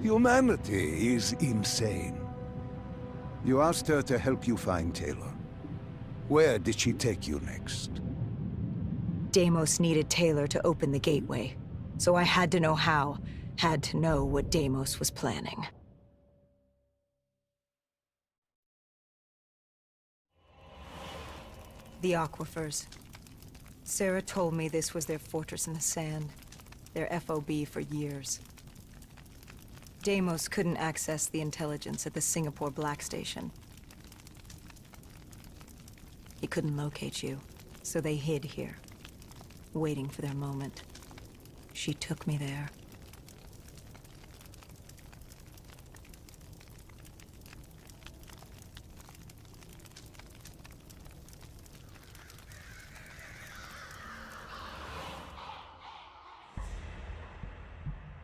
Humanity is insane. You asked her to help you find Taylor. Where did she take you next? Deimos needed Taylor to open the gateway, so I had to know how, had to know what Deimos was planning. The aquifers. Sarah told me this was their fortress in the sand, their FOB for years. Deimos couldn't access the intelligence at the Singapore Black Station. He couldn't locate you, so they hid here, waiting for their moment. She took me there.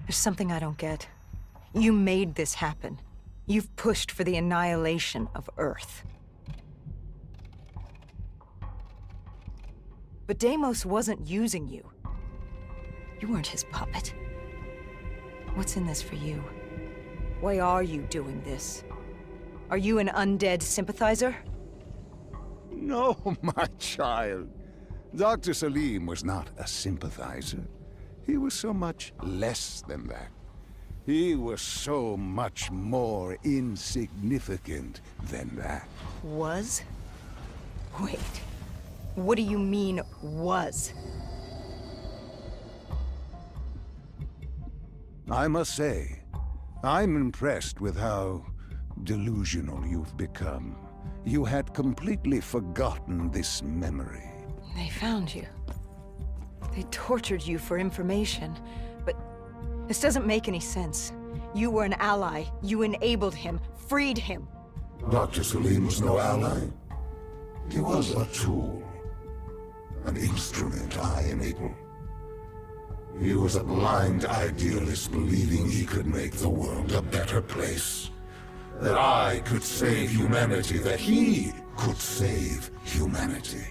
There's something I don't get. You made this happen. You've pushed for the annihilation of Earth. But Deimos wasn't using you. You weren't his puppet. What's in this for you? Why are you doing this? Are you an undead sympathizer? No, my child. Dr. Salim was not a sympathizer. He was so much less than that. He was so much more insignificant than that. Was? Wait. What do you mean, was? I must say, I'm impressed with how delusional you've become. You had completely forgotten this memory. They found you. They tortured you for information, but this doesn't make any sense. You were an ally. You enabled him, freed him. Dr. Salim was no ally. He was a tool. An instrument I enabled. He was a blind idealist believing he could make the world a better place. That I could save humanity, that he could save humanity.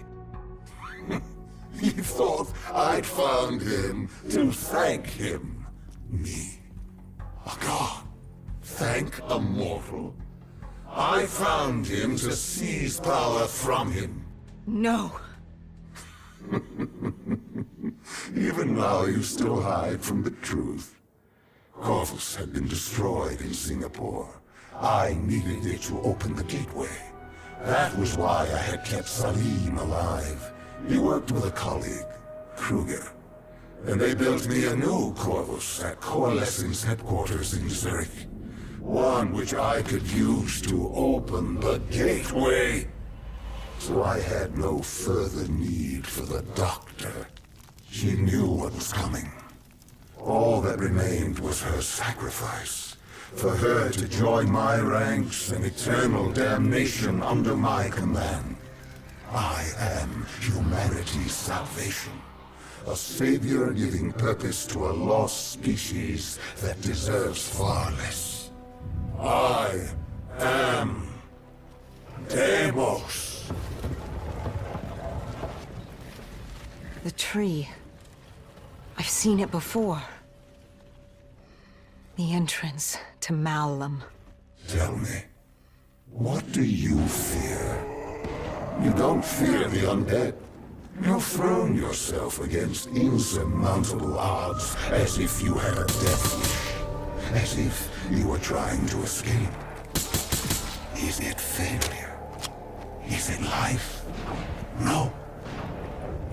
He thought I'd found him to thank him. Me. A god. Thank a mortal. I found him to seize power from him. No. Even now you still hide from the truth. Corvus had been destroyed in Singapore. I needed it to open the gateway. That was why I had kept Salim alive. He worked with a colleague, Kruger. And they built me a new Corvus at Coalescence headquarters in Zurich. One which I could use to open the gateway. So I had no further need for the doctor. She knew what was coming. All that remained was her sacrifice. For her to join my ranks and eternal damnation under my command. I am humanity's salvation. A savior giving purpose to a lost species that deserves far less. I am Deimos. The tree. I've seen it before. The entrance to Malum. Tell me, what do you fear? You don't fear the undead. You've thrown yourself against insurmountable odds as if you had a death wish. As if you were trying to escape. Is it failure? Is it life? No.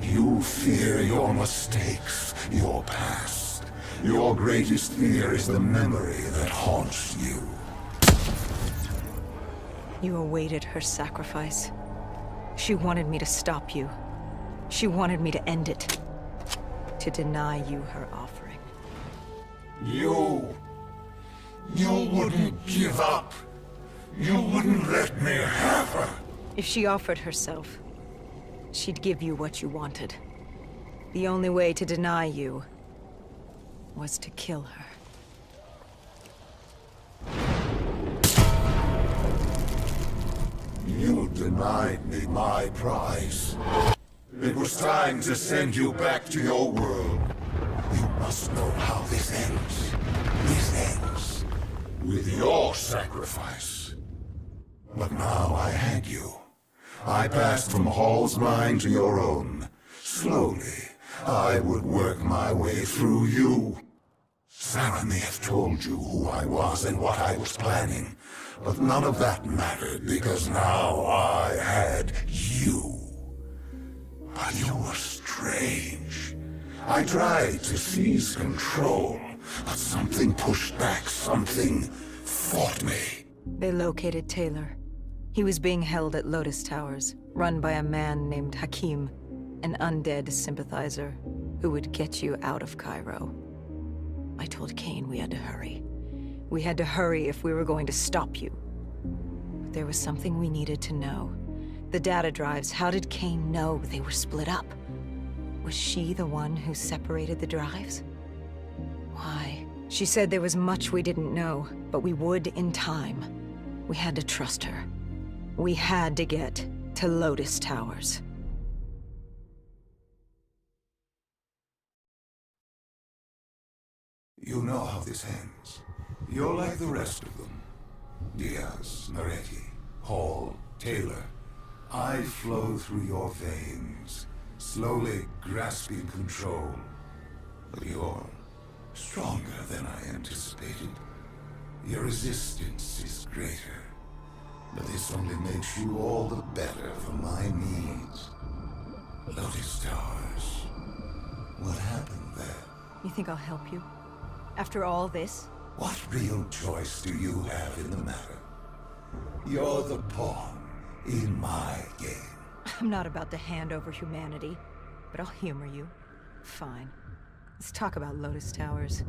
You fear your mistakes, your past. Your greatest fear is the memory that haunts you. You awaited her sacrifice. She wanted me to stop you. She wanted me to end it. To deny you her offering. You wouldn't give up. You wouldn't let me have her. If she offered herself, she'd give you what you wanted. The only way to deny you was to kill her. You denied me my prize. It was time to send you back to your world. You must know how this ends. This ends with your sacrifice. But now I had you. I passed from Hall's mind to your own. Slowly, I would work my way through you. Sarah may have told you who I was and what I was planning, but none of that mattered because now I had you. But you were strange. I tried to seize control, but something pushed back, something fought me. They located Taylor. He was being held at Lotus Towers, run by a man named Hakim, an undead sympathizer who would get you out of Cairo. I told Kane we had to hurry. We had to hurry if we were going to stop you. But there was something we needed to know. The data drives, how did Kane know they were split up? Was she the one who separated the drives? Why? She said there was much we didn't know, but we would in time. We had to trust her. We had to get to Lotus Towers. You know how this ends. You're like the rest of them. Diaz, Moretti, Hall, Taylor. I flow through your veins, slowly grasping control. But you're stronger than I anticipated. Your resistance is greater. But this only makes you all the better for my needs. Lotus Towers. What happened there? You think I'll help you? After all this? What real choice do you have in the matter? You're the pawn in my game. I'm not about to hand over humanity, but I'll humor you. Fine. Let's talk about Lotus Towers.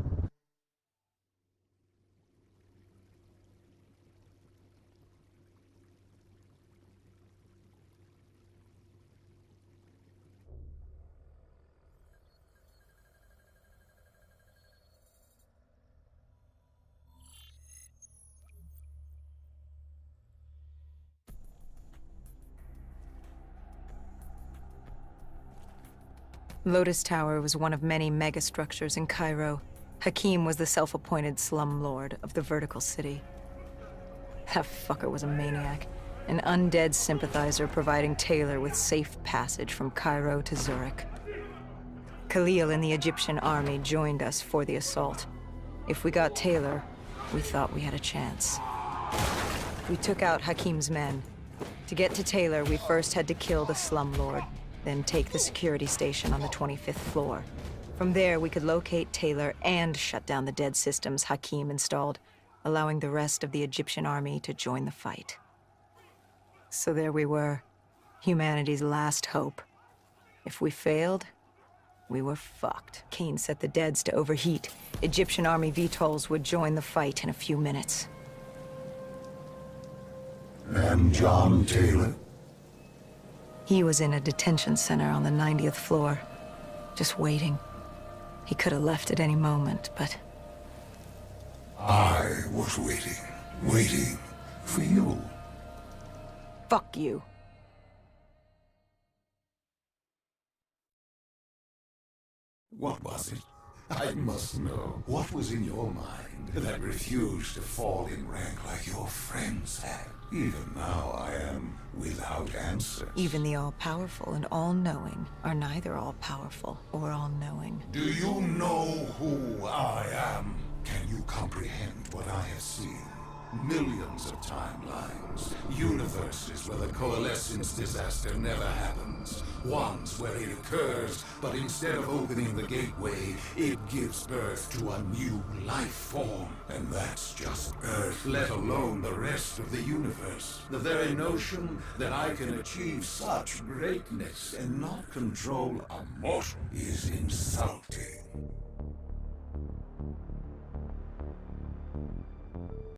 Lotus Tower was one of many megastructures in Cairo. Hakim was the self-appointed slumlord of the vertical city. That fucker was a maniac, an undead sympathizer providing Taylor with safe passage from Cairo to Zurich. Khalil and the Egyptian army joined us for the assault. If we got Taylor, we thought we had a chance. We took out Hakim's men. To get to Taylor, we first had to kill the slumlord, then take the security station on the 25th floor. From there, we could locate Taylor and shut down the dead systems Hakim installed, allowing the rest of the Egyptian army to join the fight. So there we were, humanity's last hope. If we failed, we were fucked. Kane set the deads to overheat. Egyptian army VTOLs would join the fight in a few minutes. And John Taylor? He was in a detention center on the 90th floor, just waiting. He could have left at any moment, but... I was waiting for you. Fuck you. What was it? I must know. What was in your mind that refused to fall in rank like your friends had? Even now I am without answers. Even the all-powerful and all-knowing are neither all-powerful or all-knowing. Do you know who I am? Can you comprehend what I have seen? Millions of timelines, universes where the coalescence disaster never happens, ones where it occurs, but instead of opening the gateway, it gives birth to a new life form. And that's just Earth, let alone the rest of the universe. The very notion that I can achieve such greatness and not control a mortal is insulting.